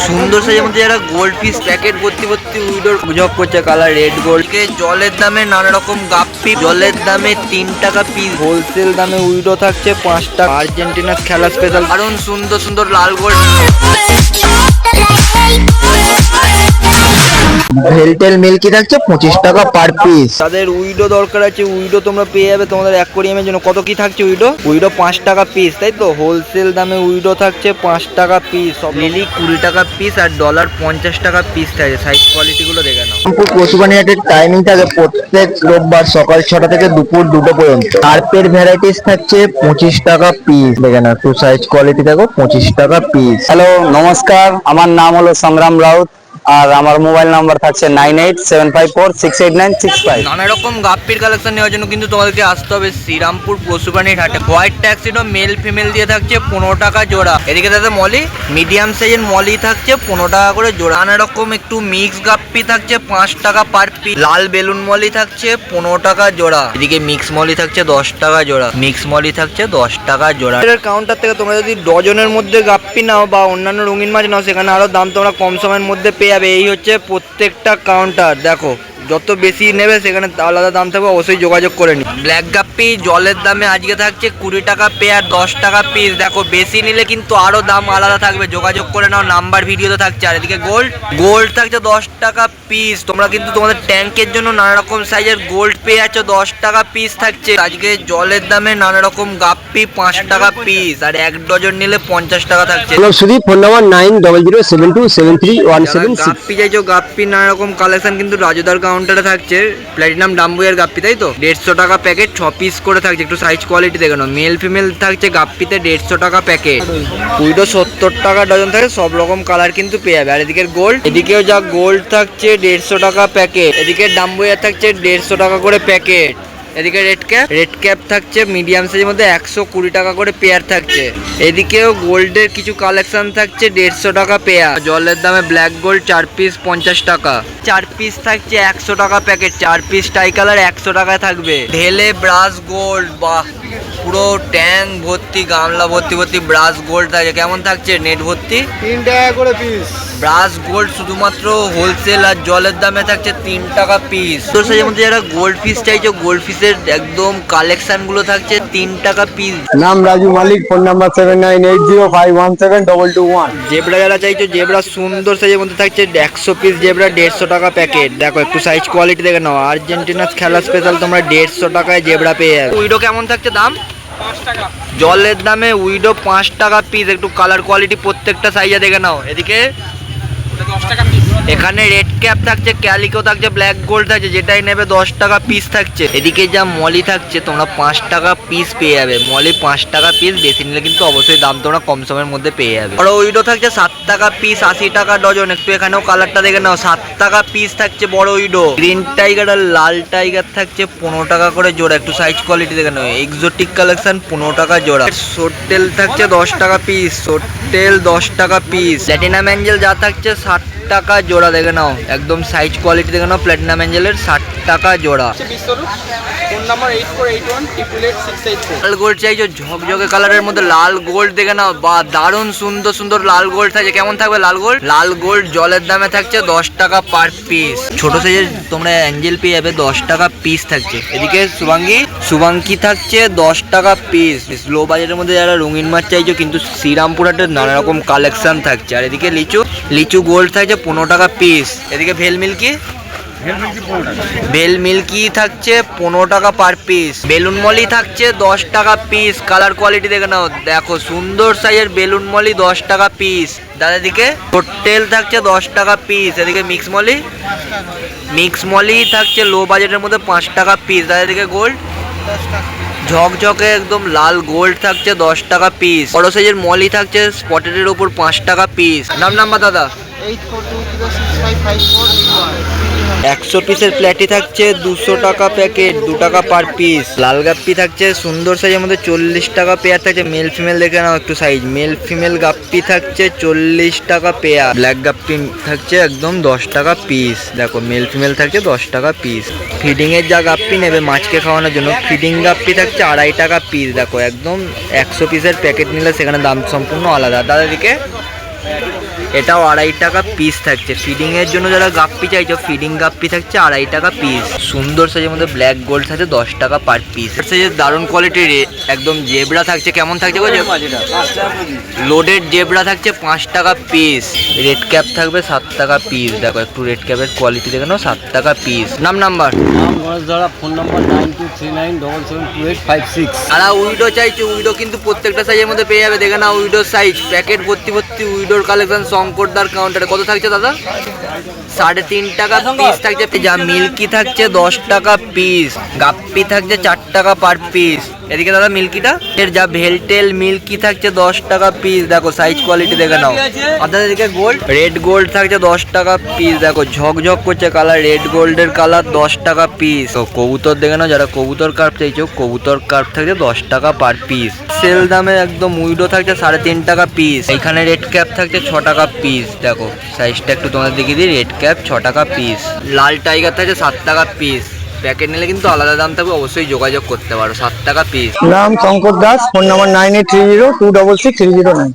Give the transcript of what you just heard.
সুন্দর সাইজের মধ্যে যারা গোল্ড ফিশ প্যাকেট ভর্তি ভর্তি উইডোর জব করছে, কালার রেড গোল্ড। জলের দামে নানা রকম গাপ্পি, জলের দামে 3 টাকা পিস, হোলসেল দামে উইডো থাকছে 5 টাকা। আর্জেন্টিনার খেলা স্পেশাল, কারণ সুন্দর সুন্দর লাল গোল্ড। ভেলটেল মিল্কি থাকছে 25 টাকা পার পিস। তাদের উইডো দরকার আছে, উইডো তোমরা পেয়ে যাবে তোমাদের অ্যাকোয়ারিয়ামের জন্য। কত কি থাকছে উইডো? উইডো 5 টাকা পিস, তাই তো? হোলসেল দামে উইডো থাকছে 5 টাকা পিস। সব লিলি 20 টাকা পিস আর ডলার 50 টাকা পিস থাকে। সাইজ কোয়ালিটি গুলো দেখে নাও। পশুপানি হাটের টাইমিং থাকে প্রত্যেক রোববার সকাল 6টা থেকে দুপুর 2টো পর্যন্ত। কার্পের ভ্যারাইটিস থাকছে 25 টাকা পিস। দেখে নাও, একটু সাইজ কোয়ালিটি দেখো, 25 টাকা পিস। হ্যালো নমস্কার, আমার নাম হলো সংগ্রাম রাউত আর আমার মোবাইল নাম্বার থাকছে 9875468965। নানা রকম গাপ্পির কালেকশন নেওয়ার জন্য কিন্তু তোমাদেরকে আসতে হবে শ্রীরামপুর পশুপ্রাণীর হাটে। হোয়াইট ট্যাক্সিডো মেল ফিমেল দিয়ে থাকছে 15 টাকা জোড়া। এদিকে দাদা মলি, মিডিয়াম সাইজের মলি থাকছে 15 টাকা করে জোড়া। নানা রকম একটু মিক্স গাপ্পি থাকছে 5 টাকা পার পিস। লাল বেলুন মলি থাকছে 15 টাকা জোড়া। এদিকে মিক্স মলি থাকছে 10 টাকা জোড়া। মিক্স মলি থাকছে 10 টাকা জোড়া। এর কাউন্টার থেকে তোমরা যদি ডজনের মধ্যে গাপ্পি নাও বা অন্যান্য রঙিন মাছ নাও, সেখানে আরো দাম তোমরা কম সময়ের মধ্যে পেয়ে যাবে। এই হচ্ছে প্রত্যেকটা কাউন্টার। দেখো, যত বেশি নেবে সেখানে আলাদা দাম থাকবে, অবশ্যই যোগাযোগ করে নি। ব্ল্যাক গাপ্পি জলের দামে আজকে থাকছে 20 টাকা পেয়ার, 10 টাকা পিস। দেখো, বেশি নিলে কিন্তু আরো দাম আলাদা থাকবে, যোগাযোগ করে নাও, নাম্বার ভিডিওতে থাকছে। আর এদিকে গোল্ড থাকছে 10 টাকা পিস। তোমরা কিন্তু তোমাদের ট্যাঙ্কের জন্য নানা রকম সাইজের গোল্ড পেয়ে যাচ্ছ, 10 টাকা পিস থাকছে। আজকে জলের দামে নানা রকম গাপ্পি 5 টাকা পিস, আর 1 ডজন নিলে 50 টাকা থাকছে। Sudip, phone number 9007273176। গাপ্পি চাইছো, গাপ্পি নানা রকম কালেকশন কিন্তু রাজুদার কাউন্টারে থাকছে। প্ল্যাটিনাম ডাম্বুয়ের গাপ্পি, তাই তো? 150 টাকা প্যাকেট, 6 পিস করে থাকছে। একটু সাইজ কোয়ালিটি দেখে নাও। মেল ফিমেল থাকছে গাপ্পিতে 150 টাকা প্যাকেট। উইডো 70 টাকা ডজন থাকে, সব রকম কালার কিন্তু পেয়ে যাবে। আর এদিকে গোল্ড, এদিকেও যা গোল্ড থাকছে 150 টাকা প্যাকেট। এদিকে ডাম্বুয়ার থাকছে 150 টাকা করে প্যাকেট। এদিকে রেড ক্যাপ থাকছে মিডিয়াম সাইজের মধ্যে 120 টাকা করে পেয়ার থাকছে। এদিকেও গোল্ডের কিছু কালেকশন থাকছে 150 টাকা পেয়ার। জলের দামে ব্ল্যাক গোল্ড 4 পিস 50 টাকা। 4 পিস থাকছে 100 টাকা প্যাকেট। 4 পিস টাই কালার 100 টাকায় থাকবে। ঢেলে ব্রাশ গোল্ড, বাহ, পুরো ট্যাঙ্ক ভর্তি, গামলা ভর্তি ভর্তি ব্রাশ গোল্ড থাকে। কেমন থাকছে? নেট ভর্তি 3 টাকা করে পিস। ব্রাশ গোল্ড শুধুমাত্র হোলসেল আর জলের দামে থাকছে 3 টাকা পিস। তোর সাথে মধ্যে যারা গোল্ড ফিশ চাইছো, গোল্ড ফিশের একদম কালেকশন গুলো থাকছে 3 টাকা পিস। নাম রাজু মালিক, ফোন নাম্বার 7980517221। জেব্রা যারা চাইছো, জেব্রা সুন্দর সাইজের মধ্যে থাকছে 100 পিস জেব্রা, 150 টাকা প্যাকেট। দেখো, একটু সাইজ কোয়ালিটি দেখে নাও। আর্জেন্টিনার খেলা স্পেশাল তোমরা 150 টাকায় জেব্রা পেয়ে যাবে। উইডো কেমন থাকছে দাম? 5 টাকা। জলের দামে উইডো 5 টাকা পিস। একটু কালার কোয়ালিটি প্রত্যেকটা সাইজে দেখে নাও। এদিকে 10 টাকা পিস। এখানে রেড ক্যাপ থাকছে, ক্যালিকো থাকছে, ব্ল্যাক গোল্ড থাকছে, যেটাই নেবে 10 টাকা পিস থাকছে। এদিকে যা মলি থাকছে তোমরা 5 টাকা পিস পেয়ে যাবে। মলি 5 টাকা পিস, বেশি নিলে কিন্তু অবশ্যই দাম তোমরা কম সময়ের মধ্যে পেয়ে যাবে। বড় উইডো থাকছে 7 টাকা পিস, 80 টাকা ডজন। একটু এখানেও কালারটা দেখে নাও, 7 টাকা পিস থাকছে বড় উইডো। গ্রিন টাইগার আর লাল টাইগার থাকছে 15 টাকা করে জোড়া। একটু সাইজ কোয়ালিটি দেখে নাও। এক্সোটিক কালেকশন 15 টাকা জোড়া। সোটেল থাকছে 10 টাকা পিস, সোটেল 10 টাকা পিস। প্ল্যাটিনাম অ্যাঞ্জেল যা থাকছে 60 টাকা জোড়া, দেখে নাও। একদম সাইজ কোয়ালিটি দেখে নাও। প্ল্যাটিনাম অ্যাঞ্জেলের 60 টাকা জোড়া। Phone number 8481888684। লাল গোল্ড চাইছো, ঝকঝকে কালারের মধ্যে লাল গোল্ড দেখে নাও। বা দারুণ সুন্দর সুন্দর লাল গোল্ড থাকছে। কেমন থাকবে লাল গোল্ড? লাল গোল্ড জলের দামে থাকছে 10 টাকা পার পিস। ছোট সাইজের তোমরা অ্যাঞ্জেল পেয়ে যাবে, 10 টাকা পিস থাকছে। এদিকে শুভাঙ্কি থাকছে 10 টাকা পিস। লো বাজারের মধ্যে যারা রঙিন মাছ চাইছো, কিন্তু শ্রীরামপুর হাটের নানা রকম কালেকশন থাকছে। আর এদিকে লিচু গোল্ড থাকছে 15 টাকা পিস। এদিকে ভেল মিল্কি থাকছে 15 টাকা পার পিস। বেলুন মলি থাকছে 10 টাকা পিস। কালার কোয়ালিটি দেখে নাও। দেখো, সুন্দর সাইজের বেলুন মলি 10 টাকা পিস। দাদা এদিকে টোটেল থাকছে 10 টাকা পিস। এদিকে মিক্স মলি থাকছে লো বাজেটের মধ্যে 5 টাকা পিস। দাদা এদিকে গোল্ড ঝকঝকে একদম লাল গোল্ড থাকছে 10 টাকা পিস। বড় সাইজের মলি থাকছে স্পটেডের উপর 5 টাকা পিস। নাম্বার দাদা 100 পিসের প্ল্যাটি থাকছে 200 টাকা প্যাকেট, 2 টাকা পার পিস। লাল গাপ্পি থাকছে সুন্দর সাইজের মধ্যে 40 টাকা পেয়ার থাকছে। মেল ফিমেল দেখে নাও একটু সাইজ। মেল ফিমেল গাপ্পি থাকছে 40 টাকা পেয়ার। ব্ল্যাক গাপ্পি থাকছে একদম 10 টাকা পিস। দেখো, মেল ফিমেল থাকছে 10 টাকা পিস। ফিডিং এর যা গাপ্পি নেবে মাছকে খাওয়ানোর জন্য, ফিডিং গাপ্পি থাকছে 2.5 টাকা পিস। দেখো, একদম 100 পিসের প্যাকেট নিলে সেখানে দাম সম্পূর্ণ আলাদা। দাদা দিকে এটাও 2.5 টাকা পিস থাকছে। ফিডিং এর জন্য যারা গাপ্পি চাইছো, ফিডিং গাপ্পি থাকছে 2.5 টাকা পিস। সুন্দর সাইজের মধ্যে ব্ল্যাক গোল্ড থাকছে 10 টাকা পার পিস। সাইজের দারুণ কোয়ালিটির একদম জেব্রা থাকছে, কেমন থাকছে গো? লোডেড জেব্রা থাকছে 5 টাকা পিস। রেড ক্যাপ থাকবে 7 টাকা পিস। দেখো একটু রেড ক্যাপের কোয়ালিটি দেখে নাও, 7 টাকা পিস। নাম্বার গণেশ দাদা, ফোন নাম্বার 9239772856। যারা উইডো চাইছো, উইডো কিন্তু প্রত্যেকটা সাইজের মধ্যে পেয়ে যাবে। দেখে নাও উইডো সাইজ, প্যাকেট ভর্তি ভর্তি উইডোর কালেকশন শঙ্করদার কাউন্টারে। কত থাকছে দাদা? 3.5 টাকা পিস থাকছে। যা মিল্কি থাকছে 10 টাকা পিস। গাপ্পি থাকছে 4 টাকা পার পিস। এদিকে দাদা মিল্কিটা, এর যা ভেলটেল মিল্কি থাকছে 10 টাকা পিস। দেখো সাইজ কোয়ালিটি দেখে নাও। আপনাদের এদিকে গোল্ড, রেড গোল্ড থাকছে 10 টাকা পিস। দেখো ঝকঝক করছে কালার, রেড গোল্ডের কালার 10 টাকা পিস। তো কবুতর দেখে নাও, যারা কবুতর কার্প চাইছো, কবুতর কার্প থাকছে 10 টাকা পার পিস। সেল দামে একদম উইডো থাকছে 3.5 টাকা পিস। এখানে রেড ক্যাপ থাকছে 6 টাকা পিস। দেখো সাইজটা একটু তোমাদের দেখিয়ে দিই, রেড ক্যাপ 6 টাকা পিস। লাল টাইগার থাকছে 7 টাকা পিস। প্যাকেট নিলে কিন্তু আলাদা দাম থাকবে, অবশ্যই যোগাযোগ করতে পারো। 7 টাকা পিস। নাম শঙ্কর দাস, ফোন নাম্বার 9830266309।